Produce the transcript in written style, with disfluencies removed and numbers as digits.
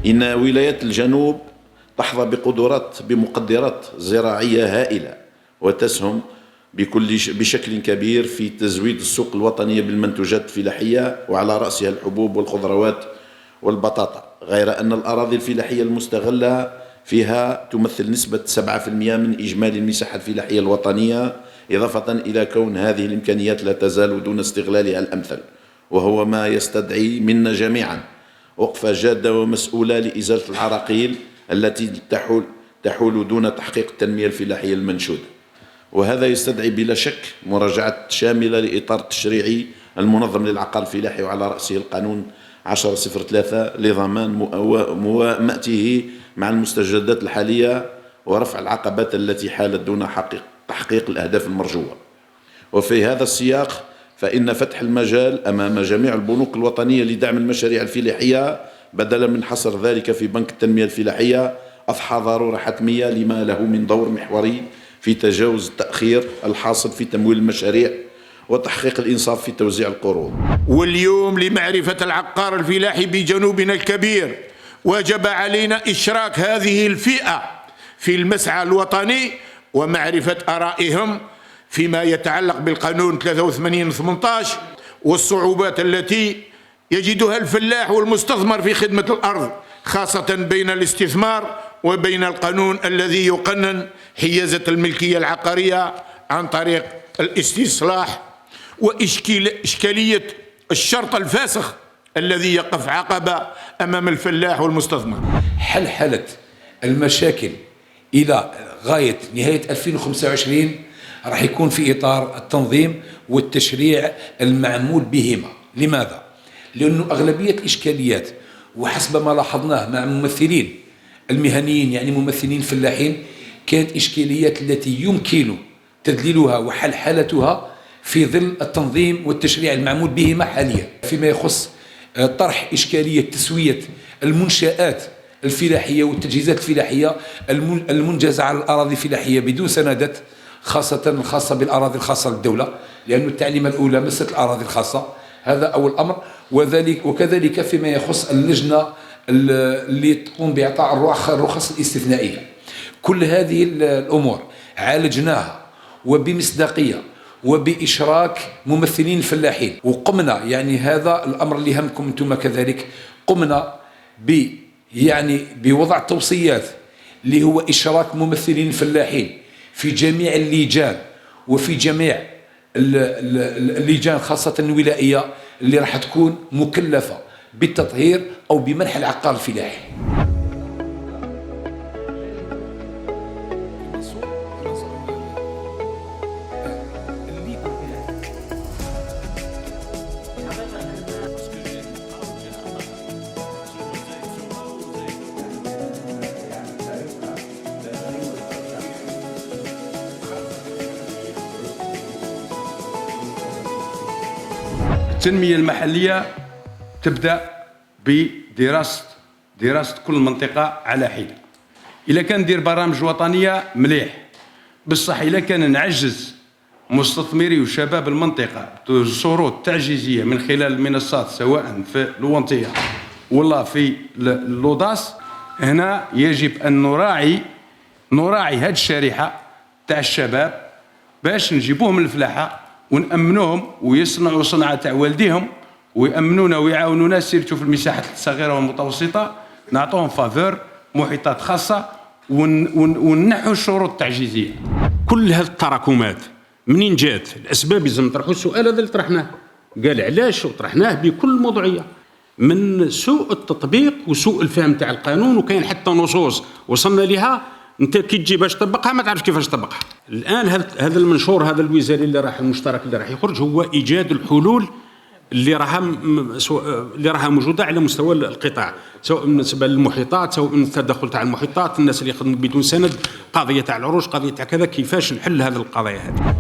إن ولايات الجنوب تحظى بمقدرات زراعية هائلة وتسهم بشكل كبير في تزويد السوق الوطنية بالمنتوجات الفلاحية وعلى رأسها الحبوب والخضروات والبطاطا، غير أن الأراضي الفلاحية المستغلة فيها تمثل نسبة 7% من إجمالي المساحة الفلاحية الوطنية، إضافة إلى كون هذه الإمكانيات لا تزال دون استغلالها الأمثل، وهو ما يستدعي منا جميعا وقفة جادة ومسؤولة لإزالة العراقيل التي تحول دون تحقيق التنمية الفلاحية المنشودة. وهذا يستدعي بلا شك مراجعة شاملة لإطار التشريعي المنظم للعقار الفلاحي وعلى رأسه القانون 10/03 لضمان موائمته مع المستجدات الحالية ورفع العقبات التي حالت دون تحقيق الأهداف المرجوة. وفي هذا السياق فإن فتح المجال أمام جميع البنوك الوطنية لدعم المشاريع الفلاحية بدلا من حصر ذلك في بنك التنمية الفلاحية أضحى ضرورة حتمية لما له من دور محوري في تجاوز التأخير الحاصل في تمويل المشاريع وتحقيق الإنصاف في توزيع القروض. واليوم لمعرفة العقار الفلاحي بجنوبنا الكبير وجب علينا إشراك هذه الفئة في المسعى الوطني ومعرفة آرائهم فيما يتعلق بالقانون 83/18 والصعوبات التي يجدها الفلاح والمستثمر في خدمة الأرض، خاصة بين الاستثمار وبين القانون الذي يقنن حيازة الملكية العقارية عن طريق الاستصلاح، وإشكالية الشرط الفاسخ الذي يقف عقبة أمام الفلاح والمستثمر. حلحلة المشاكل إلى غاية نهاية 2025 راح يكون في إطار التنظيم والتشريع المعمول بهما. لماذا؟ لأنه أغلبية الإشكاليات وحسب ما لاحظناه مع ممثلين المهنيين يعني ممثلين فلاحين كانت إشكاليات التي يمكن تدليلها وحلحلتها في ظل التنظيم والتشريع المعمول بهما حاليا. فيما يخص طرح إشكالية تسوية المنشآت الفلاحية والتجهيزات الفلاحية المنجزة على الأراضي الفلاحية بدون سندات، خاصة الخاصة بالأراضي الخاصة للدولة، لأن التعليمة الأولى مست الأراضي الخاصة، هذا أول أمر. وكذلك فيما يخص اللجنة اللي تقوم بإعطاء الرخص الاستثنائية. كل هذه الأمور عالجناها وبمصداقية وبإشراك ممثلين الفلاحين، وقمنا يعني هذا الأمر اللي همكم أنتم كذلك، قمنا بوضع توصيات اللي هو إشراك ممثلين الفلاحين في جميع اللجان وفي جميع اللجان خاصة الولائية اللي راح تكون مكلفة بالتطهير أو بمنح العقار الفلاحي. التنمية المحلية تبدأ بدراسة كل منطقة على حدة. إذا كان ندير برامج وطنية مليح، بصح إذا كان نعجز مستثمري وشباب المنطقة بشروط تعجيزية من خلال المنصات سواء في الونطية ولا في اللوداس، هنا يجب أن نراعي هذه الشريحة تاع الشباب باش نجيبوهم الفلاحة ونأمنوهم ويصنعوا صنعة تاع والديهم ويأمنونا ويعاونونا سيرتو في المساحات الصغيرة والمتوسطة، نعطوهم فافور محيطات خاصة ونحوا الشروط التعجيزية. كل هذه التراكمات منين جات؟ الأسباب لازم نطرحوا السؤال هذا اللي طرحناه، قال علاش وطرحناه بكل موضوعية، من سوء التطبيق وسوء الفهم تاع القانون، وكاين حتى نصوص وصلنا لها انت كي تجي باش تطبقها ما تعرفش كيفاش تطبقها. الان هذا المنشور هذا الوزاري اللي راح المشترك اللي راح يخرج هو ايجاد الحلول اللي راها موجوده على مستوى القطاع، سواء بالنسبه للمحيطات، سواء من التدخل تاع المحيطات، الناس اللي يخدموا بدون سند، قضيه تاع العروش، قضيه تاع كذا، كيفاش نحل هذه القضايا هذه.